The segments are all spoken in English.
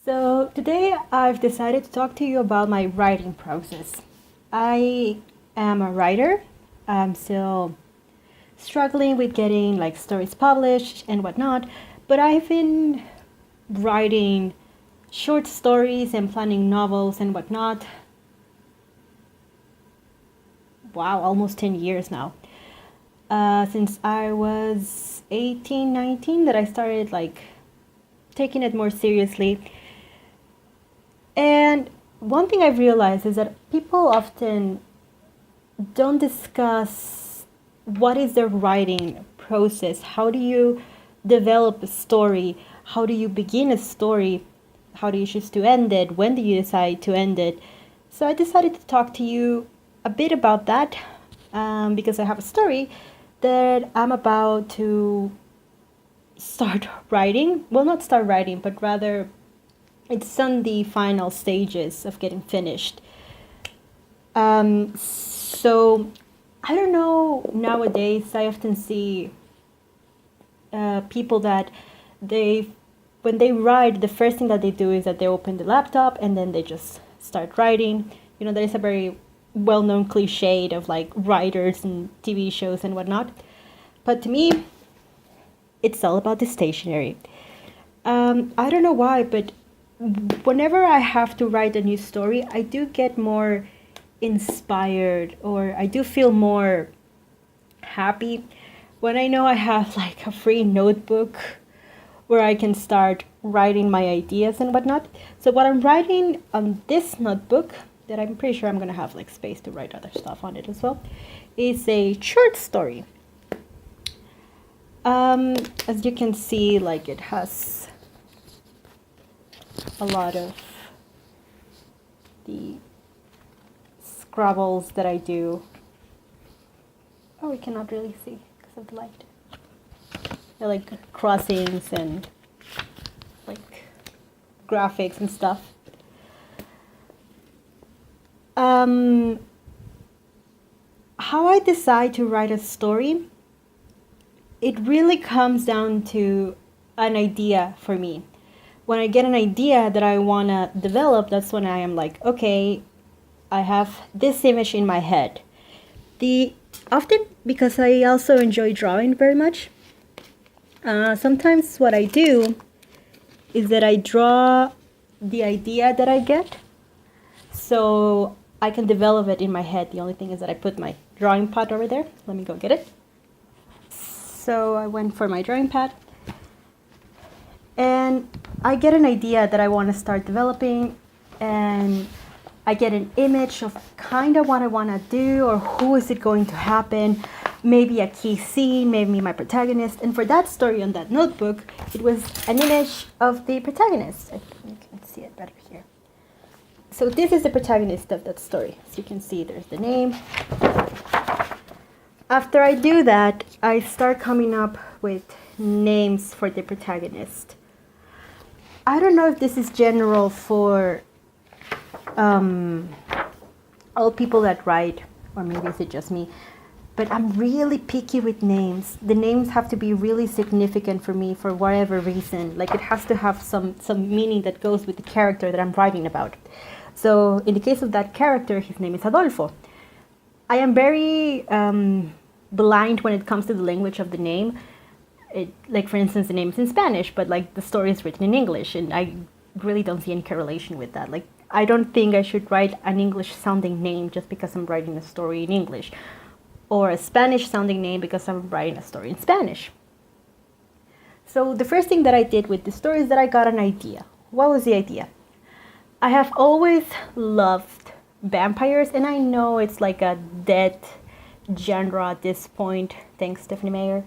So today I've decided to talk to you about my writing process. I am a writer. I'm still struggling with getting like stories published and whatnot, but I've been writing short stories and planning novels and whatnot. Wow, almost 10 years now. Since I was 18, 19 that I started like taking it more seriously. And one thing I've realized is that people often don't discuss what is their writing process. How do you develop a story? How do you begin a story? How do you choose to end it? When do you decide to end it? So I decided to talk to you a bit about that because I have a story that I'm about to start writing. Well, not start writing, but rather it's on the final stages of getting finished. So I don't know, nowadays I often see people that when they write, the first thing that they do is that they open the laptop and then they just start writing. You know, there's a very well-known cliche of like writers and TV shows and whatnot. But to me, it's all about the stationery. I don't know why, but whenever I have to write a new story, I do get more inspired, or I do feel more happy when I know I have like a free notebook where I can start writing my ideas and whatnot. So what I'm writing on this notebook, that I'm pretty sure I'm gonna have like space to write other stuff on it as well, is a short story. As you can see, like it has a lot of the scrabbles that I do. Oh, we cannot really see because of the light. They're like crossings and like graphics and stuff. How I decide to write a story, it really comes down to an idea for me. When I get an idea that I want to develop, that's when I am like, okay, I have this image in my head. Often, because I also enjoy drawing very much, sometimes what I do is that I draw the idea that I get, so I can develop it in my head. The only thing is that I put my drawing pad over there. Let me go get it. So I went for my drawing pad, and I get an idea that I want to start developing, and I get an image of kind of what I want to do, or who is it going to happen, maybe a key scene, maybe my protagonist. And for that story on that notebook, it was an image of the protagonist. I think you can see it better here. So this is the protagonist of that story. As you can see, there's the name. After I do that, I start coming up with names for the protagonist. I don't know if this is general for all people that write, or maybe is it just me, but I'm really picky with names. The names have to be really significant for me for whatever reason. Like it has to have some meaning that goes with the character that I'm writing about. So in the case of that character, his name is Adolfo. I am very blind when it comes to the language of the name. Like for instance, the name is in Spanish, but like the story is written in English, and I really don't see any correlation with that. Like I don't think I should write an English sounding name just because I'm writing a story in English, or a Spanish sounding name because I'm writing a story in Spanish. So the first thing that I did with the story is that I got an idea. What was the idea? I have always loved vampires, and I know it's like a dead genre at this point, thanks Stephanie Meyer,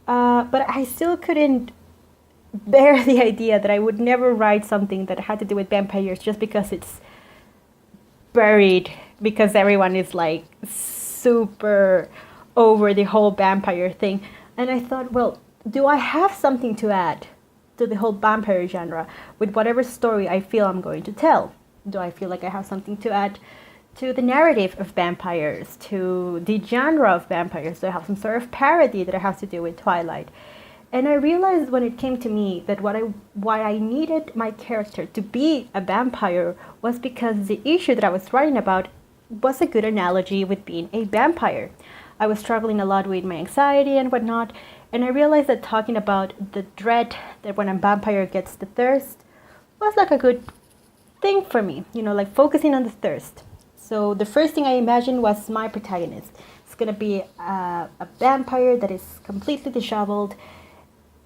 but I still couldn't bear the idea that I would never write something that had to do with vampires just because it's buried, because everyone is like super over the whole vampire thing. And I thought, well, do I have something to add to the whole vampire genre with whatever story I feel I'm going to tell? Do I feel like I have something to add to the narrative of vampires, to the genre of vampires? Do I have some sort of parody that has to do with Twilight? And I realized when it came to me that why I needed my character to be a vampire was because the issue that I was writing about was a good analogy with being a vampire. I was struggling a lot with my anxiety and whatnot, and I realized that talking about the dread that when a vampire gets the thirst was like a good thing for me, like focusing on the thirst. So the first thing I imagined was my protagonist. It's gonna be a vampire that is completely disheveled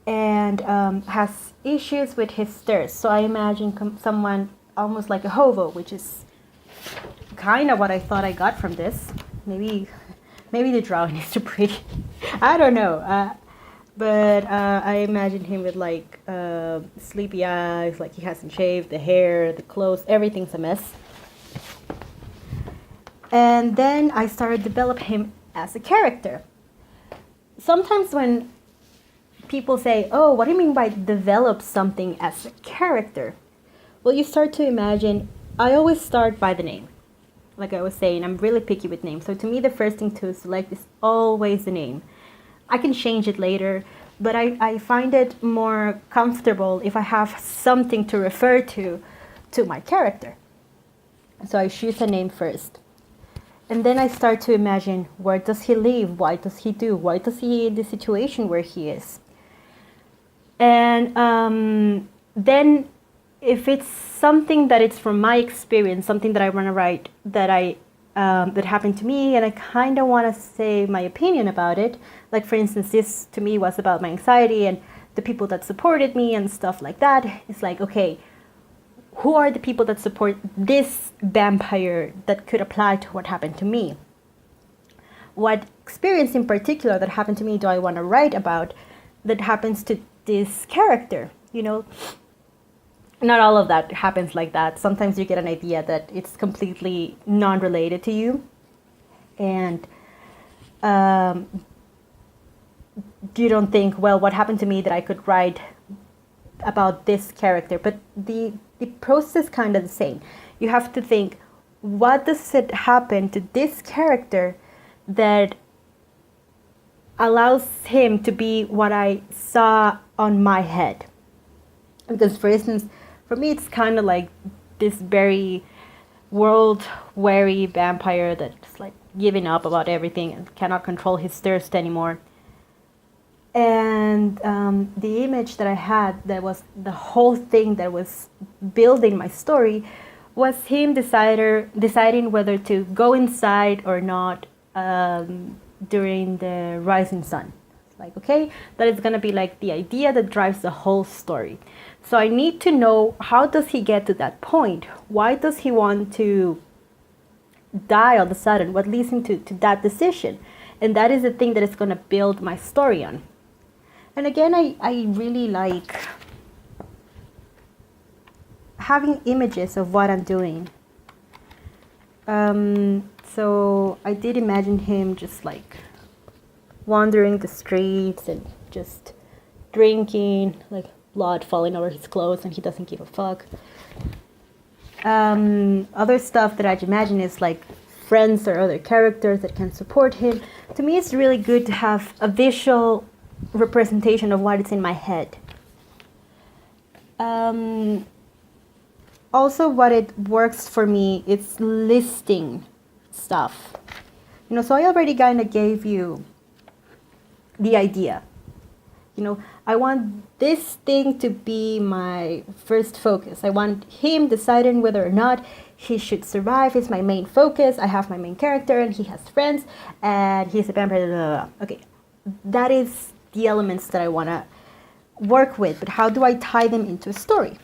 and has issues with his thirst. So I imagine someone almost like a hobo, which is kind of what I thought I got from this. Maybe the drawing is too pretty. I don't know. But I imagine him with like sleepy eyes, like he hasn't shaved, the hair, the clothes, everything's a mess. And then I started to develop him as a character. Sometimes when people say, oh, what do you mean by develop something as a character? Well, you start to imagine, I always start by the name. Like I was saying, I'm really picky with names. So to me, the first thing to select is always the name. I can change it later, but I find it more comfortable if I have something to refer to my character. So I choose a name first. And then I start to imagine, where does he live? Why does he do? Why does he in the situation where he is? And then if it's something that it's from my experience, something that I want to write that happened to me, and I kind of want to say my opinion about it. Like, for instance, this to me was about my anxiety and the people that supported me and stuff like that. It's like, okay, who are the people that support this vampire that could apply to what happened to me? What experience in particular that happened to me do I want to write about that happens to this character? Not all of that happens like that. Sometimes you get an idea that it's completely non-related to you. And you don't think, well, what happened to me that I could write about this character? But the process is kind of the same. You have to think, what does it happen to this character that allows him to be what I saw on my head? Because, for instance, for me, it's kind of like this very world-weary vampire that's like giving up about everything and cannot control his thirst anymore. And the image that I had, that was the whole thing that was building my story, was him deciding whether to go inside or not during the rising sun. Like, okay, that is going to be like the idea that drives the whole story. So I need to know, how does he get to that point? Why does he want to die all of a sudden? What leads him to that decision? And that is the thing that is going to build my story on. And again, I really like having images of what I'm doing. So I did imagine him just like wandering the streets and just drinking, like blood falling over his clothes, and he doesn't give a fuck. Other stuff that I imagine is like friends or other characters that can support him. To me, it's really good to have a visual representation of what is in my head. Also, what it works for me, it's listing stuff. So I already kind of gave you the idea. I want this thing to be my first focus. I want him deciding whether or not he should survive is my main focus. I have my main character, and he has friends, and he's a vampire. Blah, blah, blah. Okay, that is the elements that I want to work with. But how do I tie them into a story?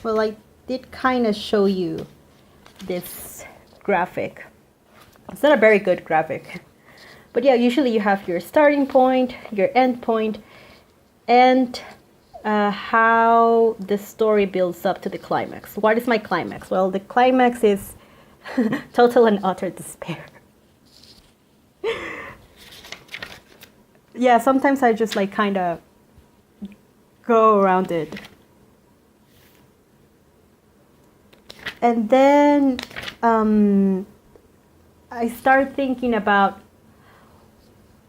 Well, I did kind of show you this graphic. It's not a very good graphic. But yeah, usually you have your starting point, your end point, and how the story builds up to the climax. What is my climax? Well, the climax is total and utter despair. Yeah, sometimes I just like kind of go around it. And then I start thinking about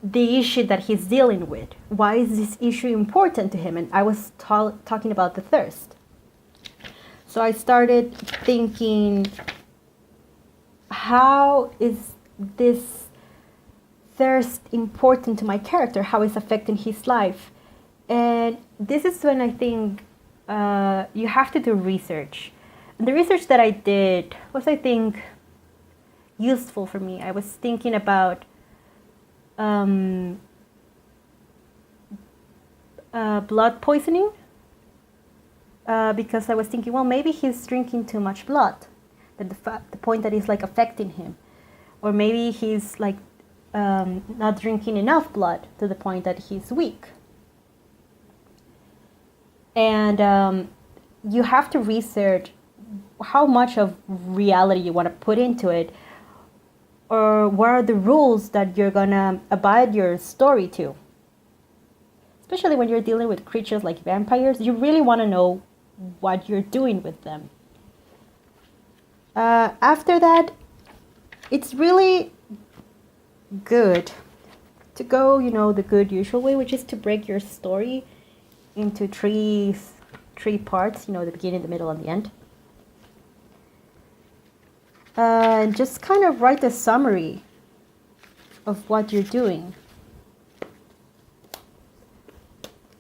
the issue that he's dealing with. Why is this issue important to him? And I was talking about the thirst. So I started thinking, how is this thirst important to my character? How is affecting his life? And this is when I think you have to do research. And the research that I did was, I think, useful for me. I was thinking about blood poisoning, because I was thinking, well, maybe he's drinking too much blood, that the point that is like affecting him, or maybe he's like not drinking enough blood to the point that he's weak. And you have to research how much of reality you want to put into it, or what are the rules that you're gonna abide your story to. Especially when you're dealing with creatures like vampires, you really want to know what you're doing with them. After that, it's really good to go, the good usual way, which is to break your story into three parts, the beginning, the middle, and the end. And just kind of write a summary of what you're doing.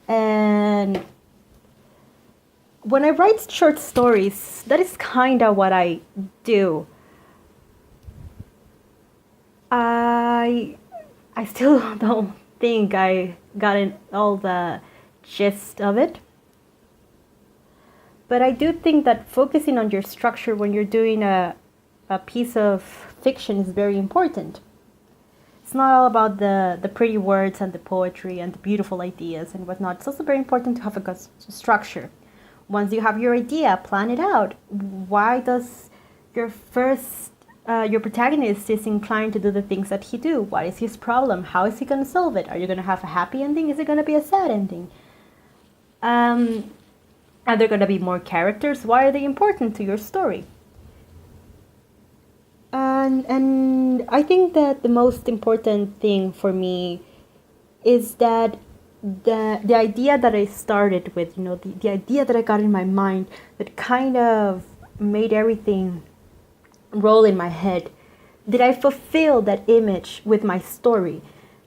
And when I write short stories, that is kind of what I do. I still don't think I got in all the gist of it. But I do think that focusing on your structure when you're doing a piece of fiction is very important. It's not all about the pretty words and the poetry and the beautiful ideas and whatnot. It's also very important to have a good structure. Once you have your idea, plan it out. Why does your protagonist is inclined to do the things that he do? What is his problem? How is he going to solve it? Are you going to have a happy ending? Is it going to be a sad ending? Are there going to be more characters? Why are they important to your story? And I think that the most important thing for me is that the idea that I started with, the idea that I got in my mind that kind of made everything roll in my head. Did I fulfill that image with my story?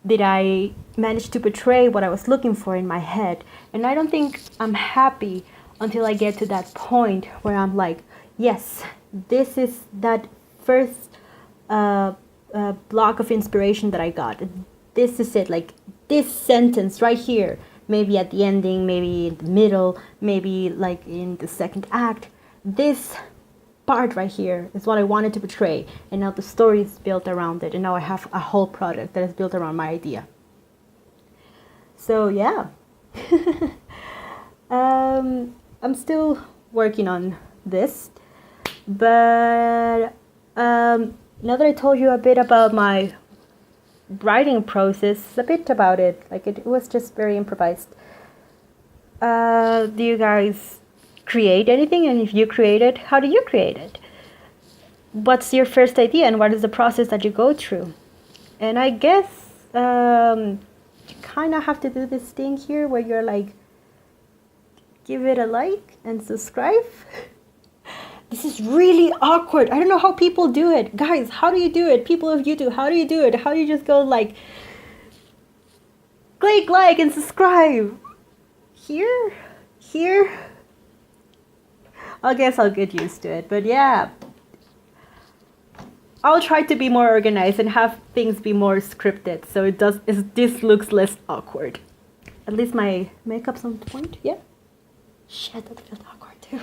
Did I manage to portray what I was looking for in my head? And I don't think I'm happy until I get to that point where I'm like, yes, this is that first block of inspiration that I got. This is it, like this sentence right here, maybe at the ending, maybe in the middle, maybe like in the second act. This part right here is what I wanted to portray, and now the story is built around it, and now I have a whole product that is built around my idea. So yeah. I'm still working on this, but now that I told you a bit about my writing process, a bit about it, like it was just very improvised. Do you guys create anything? And if you create it, how do you create it? What's your first idea, and what is the process that you go through? And I guess you kind of have to do this thing here where you're like, give it a like and subscribe. This is really awkward. I don't know how people do it. Guys, how do you do it? People of YouTube, how do you do it? How do you just go like, click like and subscribe? Here? I guess I'll get used to it. But yeah, I'll try to be more organized and have things be more scripted, so this looks less awkward. At least my makeup's on point. Yeah. Shit, that feels awkward too.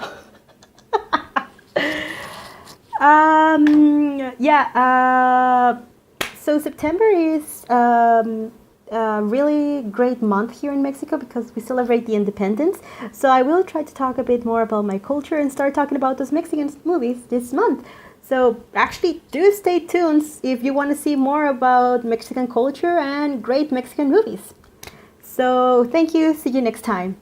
So September is a really great month here in Mexico because we celebrate the independence. So I will try to talk a bit more about my culture and start talking about those Mexican movies this month. So actually do stay tuned if you want to see more about Mexican culture and great Mexican movies. So thank you. See you next time.